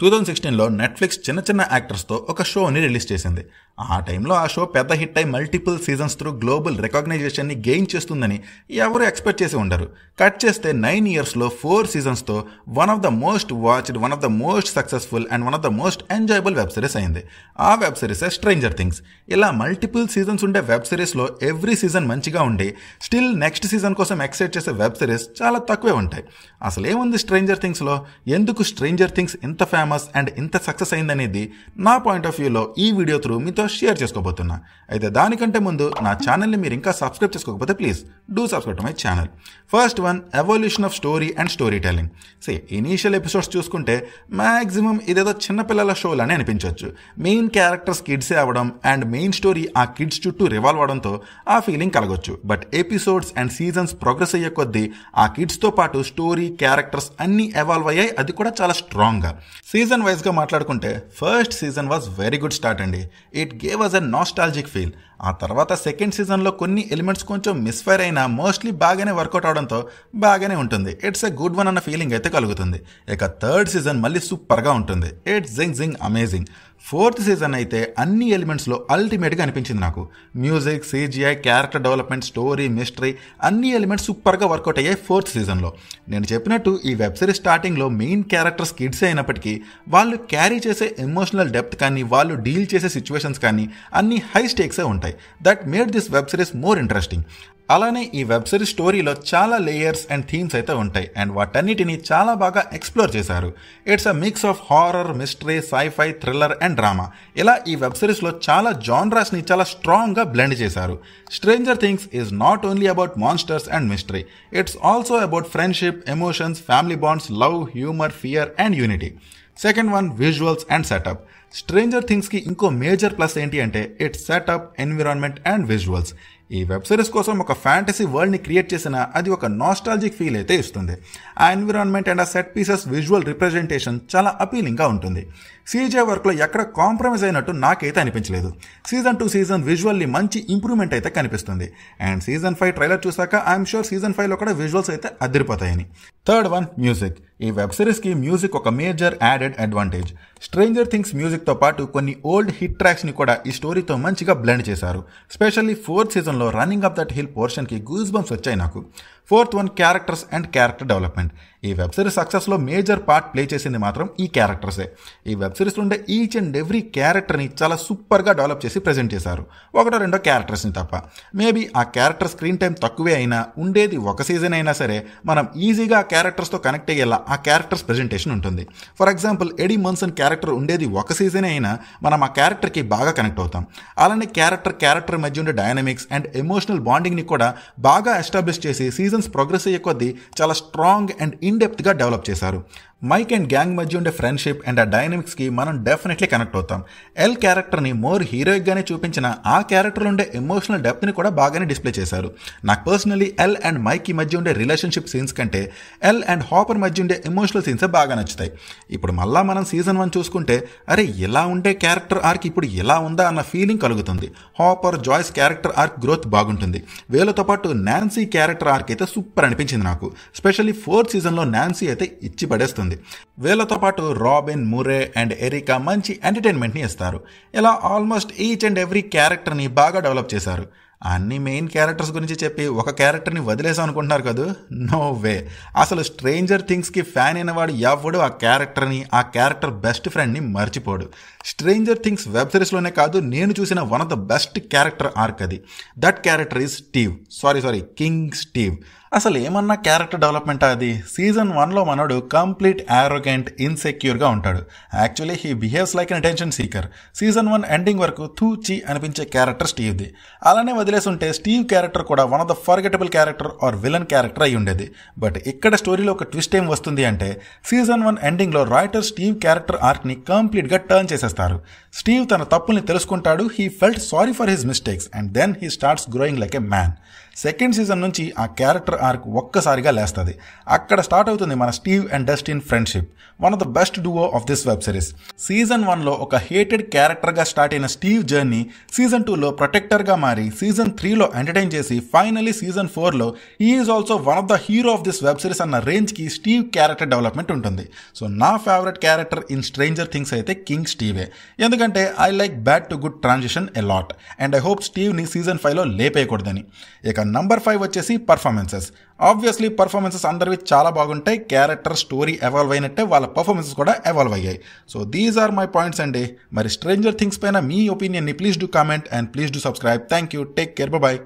2016లో Netflix చిన్న చిన్న యాక్టర్స్తో ఒక షోని రిలీజ్ చేసింది. ఆ టైంలో ఆ షో పెద్ద హిట్ అయి మల్టిపుల్ సీజన్స్ త్రూ గ్లోబల్ రికగ్నైజేషన్ని గెయిన్ చేస్తుందని ఎవరు ఎక్స్పెక్ట్ చేసి ఉండరు. కట్ చేస్తే 9 ఇయర్స్లో 4 సీజన్స్తో one of the most watched, one of the most successful and one of the most enjoyable web series అయింది. ఆ వెబ్ సిరీసే స్ట్రేంజర్ థింగ్స్. ఇలా మల్టిపుల్ సీజన్స్ ఉండే వెబ్ సిరీస్లో ఎవ్రీ సీజన్ మంచిగా ఉండి స్టిల్ నెక్స్ట్ సీజన్ కోసం ఎక్సైట్ చేసే వెబ్ సిరీస్ చాలా తక్కువే ఉంటాయి. అసలు ఏముంది స్ట్రేంజర్ థింగ్స్లో? ఎందుకు స్ట్రేంజర్ థింగ్స్ ఇంత ఫేమస్ అండ్ ఇంత సక్సెస్ అయిందనేది నా పాయింట్ ఆఫ్ వ్యూలో ఈ వీడియో త్రూ మీతో షేర్ చేసుకోబోతున్నా. అయితే దానికంటే ముందు నా ఛానల్ని మీరు ఇంకా సబ్స్క్రైబ్ చేసుకోకపోతే please do subscribe to my channel. First one, evolution of story and story telling. Initial episodes చూసుకుంటే మ్యాక్సిమం ఇదేదో చిన్నపిల్లల షోలని అనిపించవచ్చు. మెయిన్ క్యారెక్టర్స్ కిడ్సే అవ్వడం అండ్ మెయిన్ స్టోరీ ఆ కిడ్స్ చుట్టూ రివాల్వ్ అవడంతో ఆ ఫీలింగ్ కలగొచ్చు. But episodes and seasons progress అయ్యే కొద్దీ ఆ కిడ్స్తో పాటు స్టోరీ, క్యారెక్టర్స్ అన్నీ ఎవాల్వ్ అయ్యాయి. అది కూడా చాలా స్ట్రాంగ్గా. సీజన్ వైజ్గా మాట్లాడుకుంటే first season was very good start అండి. It gave us a nostalgic feel. ఆ తర్వాత సెకండ్ సీజన్లో కొన్ని ఎలిమెంట్స్ కొంచెం మిస్ఫైర్ అయినా మోస్ట్లీ బాగానే వర్కౌట్ అవడంతో బాగానే ఉంటుంది. ఇట్స్ ఎ గుడ్ వన్ అన్న ఫీలింగ్ అయితే కలుగుతుంది. ఇక థర్డ్ సీజన్ మళ్ళీ సూపర్గా ఉంటుంది. ఇట్స్ జింగ్ అమేజింగ్. ఫోర్త్ సీజన్ అయితే అన్ని ఎలిమెంట్స్లో అల్టిమేట్గా అనిపించింది నాకు. Music, CGI, character development, story, mystery అన్ని ఎలిమెంట్స్ సూపర్గా వర్కౌట్ అయ్యాయి ఫోర్త్ సీజన్లో. నేను చెప్పినట్టు ఈ వెబ్ సిరీస్ స్టార్టింగ్లో మెయిన్ క్యారెక్టర్స్ కిడ్స్ అయినప్పటికీ వాళ్ళు క్యారీ చేసే ఎమోషనల్ డెప్త్ కానీ వాళ్ళు డీల్ చేసే సిచ్యువేషన్స్ కానీ అన్ని హై స్టేక్సే ఉంటాయి. That made this web series more interesting. అలానే ఈ వెబ్ సిరీస్ స్టోరీలో చాలా లేయర్స్ అండ్ థీమ్స్ అయితే ఉంటాయి అండ్ వాటన్నిటిని చాలా బాగా ఎక్స్ప్లోర్ చేశారు. It's a mix of horror, mystery, sci-fi, thriller and drama. ఇలా ఈ వెబ్ సిరీస్లో చాలా జాన్రాస్ని చాలా స్ట్రాంగ్గా బ్లెండ్ చేశారు. Stranger things is not only about monsters and mystery. It's also about friendship, emotions, family bonds, love, humour, fear and unity. Second one, visuals and setup. Stranger థింగ్స్కి ఇంకో major plus ఏంటి అంటే it's setup, environment and visuals. ఈ web series కోసం ఒక fantasy వరల్డ్ని create చేసిన అది ఒక నాస్టాలజిక్ ఫీల్ అయితే ఇస్తుంది. ఆ ఎన్విరాన్మెంట్ అండ్ ఆ సెట్ పీసెస్ విజువల్ రిప్రజెంటేషన్ చాలా అపీలింగ్గా ఉంటుంది. CGI వర్క్లో ఎక్కడ కాంప్రమైజ్ అయినట్టు నాకైతే అనిపించలేదు. సీజన్ 2 సీజన్ విజువల్లీ మంచి ఇంప్రూవ్మెంట్ అయితే కనిపిస్తుంది. అండ్ సీజన్ 5 ట్రైలర్ చూసాక ఐఎమ్ షూర్ సీజన్ 5లో కూడా విజువల్స్ అయితే అదిరిపోతాయని. Third one, music. ఈ వెబ్ సిరీస్కి మ్యూజిక్ ఒక major added advantage. Stranger things మ్యూజిక్తో పాటు కొన్ని ఓల్డ్ హిట్ ట్రాక్స్ని కూడా ఈ స్టోరీతో మంచిగా బ్లెండ్ చేశారు. స్పెషల్లీ ఫోర్త్ సీజన్లో రన్నింగ్ అప్ దట్ హిల్ పోర్షన్కి గూస్ బంప్స్ వచ్చాయి నాకు. Fourth one, characters and character development. ఈ వెబ్ సిరీస్ సక్సెస్లో మేజర్ పార్ట్ ప్లే చేసింది మాత్రం ఈ క్యారెక్టర్సే. ఈ వెబ్ సిరీస్ ఉండే ఈచ్ అండ్ ఎవ్రీ క్యారెక్టర్ని చాలా సూపర్గా డెవలప్ చేసి ప్రజెంట్ చేశారు. ఒకటో రెండో క్యారెక్టర్స్ని తప్ప. మేబీ ఆ క్యారెక్టర్ స్క్రీన్ టైం తక్కువే అయినా ఉండేది ఒక సీజన్ అయినా సరే మనం ఈజీగా ఆ క్యారెక్టర్స్తో కనెక్ట్ అయ్యేలా ఆ క్యారెక్టర్స్ ప్రెజెంటేషన్ ఉంటుంది. ఫర్ ఎగ్జాంపుల్ ఎడీ మన్సన్ క్యారెక్టర్ ఉండేది ఒక సీజన్ అయినా మనం ఆ క్యారెక్టర్కి బాగా కనెక్ట్ అవుతాం. అలానే క్యారెక్టర్ మధ్య ఉండే డైనమిక్స్ అండ్ ఎమోషనల్ బాండింగ్ని కూడా బాగా ఎస్టాబ్లిష్ చేసి సీజన్స్ ప్రోగ్రెస్ అయ్యే కొద్దీ చాలా స్ట్రాంగ్ అండ్ ఇన్డెప్త్గా డెవలప్ చేశారు. మైక్ అండ్ గ్యాంగ్ మధ్య ఉండే ఫ్రెండ్షిప్ అండ్ ఆ డైనమిక్స్కి మనం డెఫినెట్లీ కనెక్ట్ అవుతాం. ఎల్ క్యారెక్టర్ని మోర్ హీరోయిక్గానే చూపించిన ఆ క్యారెక్టర్లో ఉండే ఎమోషనల్ డెప్త్ని కూడా బాగానే డిస్ప్లే చేశారు. నాకు పర్సనలీ ఎల్ అండ్ మైక్కి మధ్య ఉండే రిలేషన్షిప్ సీన్స్ కంటే ఎల్ అండ్ హాపర్ మధ్య ఉండే ఎమోషనల్ సీన్సే బాగా నచ్చుతాయి. ఇప్పుడు మళ్ళా మనం సీజన్ 1 చూసుకుంటే అరే ఇలా ఉండే క్యారెక్టర్ ఆర్క్ ఇప్పుడు ఇలా ఉందా అన్న ఫీలింగ్ కలుగుతుంది. Hopper, Joyce's character arc growth బాగుంటుంది. వీళ్ళతో పాటు నాన్సీ క్యారెక్టర్ ఆర్క్ అయితే సూపర్ అనిపించింది నాకు. స్పెషల్లీ ఫోర్త్ సీజన్లో నాన్సీ అయితే ఇచ్చి పడేస్తుంది. వీళ్ళతో పాటు రాబిన్, మురే అండ్ ఎరికా మంచి ఎంటర్టైన్మెంట్ని ఇస్తారు. ఇలా ఆల్మోస్ట్ ఈచ్ అండ్ ఎవ్రీ క్యారెక్టర్ని బాగా డెవలప్ చేశారు. అన్ని మెయిన్ క్యారెక్టర్స్ గురించి చెప్పి ఒక క్యారెక్టర్ని వదిలేసాం అనుకుంటున్నారు కదా? No way. అసలు స్ట్రేంజర్ థింగ్స్కి ఫ్యాన్ అయినవాడు ఎవడు ఆ క్యారెక్టర్ని, ఆ క్యారెక్టర్ బెస్ట్ ఫ్రెండ్ని మర్చిపోడు. స్ట్రేంజర్ థింగ్స్ వెబ్ సిరీస్లోనే కాదు, నేను చూసిన one of the best character arc అది. That character is Steve. Sorry King Steve. అసలు ఏమన్నా క్యారెక్టర్ డెవలప్మెంట్ అది? సీజన్ 1లో మనోడు కంప్లీట్ యారోగెంట్, ఇన్సెక్యూర్గా ఉంటాడు. Actually he behaves like an attention seeker. Season 1 ending వరకు తూచి అనిపించే క్యారెక్టర్ స్టీవ్ది. అలానే వదిలేసి ఉంటే స్టీవ్ క్యారెక్టర్ కూడా one of the forgettable character or villain character అయి ఉండేది. బట్ ఇక్కడ స్టోరీలో ఒక ట్విస్ట్ ఏం వస్తుంది అంటే సీజన్ 1 ఎండింగ్లో రైటర్ స్టీవ్ క్యారెక్టర్ ఆర్క్ని కంప్లీట్గా టర్న్ చేసేస్తారు. స్టీవ్ తన తప్పుల్ని తెలుసుకుంటాడు. He felt sorry for his mistakes and then he starts growing like a man. Second season నుంచి ఆ క్యారెక్టర్ ఆర్క్ ఒక్కసారిగా లేస్తుంది. అక్కడ స్టార్ట్ అవుతుంది మన Steve and Dustin friendship, one of the best duo of this web series. Season 1లో ఒక hated క్యారెక్టర్గా స్టార్ట్ అయిన స్టీవ్ జర్నీ సీజన్ 2లో ప్రొటెక్టర్గా మారి సీజన్ 3లో ఎంటర్టైన్ చేసి ఫైనలీ సీజన్ 4లో is also one of the hero of this web series అన్న రేంజ్కి స్టీవ్ క్యారెక్టర్ డెవలప్మెంట్ ఉంటుంది. సో నా favourite character in stranger things అయితే కింగ్ స్టీవే, ఎందుకంటే I like bad to good transition a lot and I hope స్టీవ్ని season 5లో లేపేయకూడదని. ఇక నంబర్ 5 వచ్చేసి పర్ఫార్మెన్సెస్. ఆబ్వియస్లీ పర్ఫార్మెన్సెస్ అందరివి చాలా బాగుంటాయి, క్యారెక్టర్ స్టోరీ ఎవాల్వ్ అయినట్టే వాళ్ళ పర్ఫార్మెన్సెస్ కూడా ఎవాల్వ్ అయ్యాయి. So these are my points అండి. మరి స్ట్రేంజర్ థింగ్స్ పైన మీ ఒపీనియన్ని please do comment and please do subscribe. Thank you, take care, bye.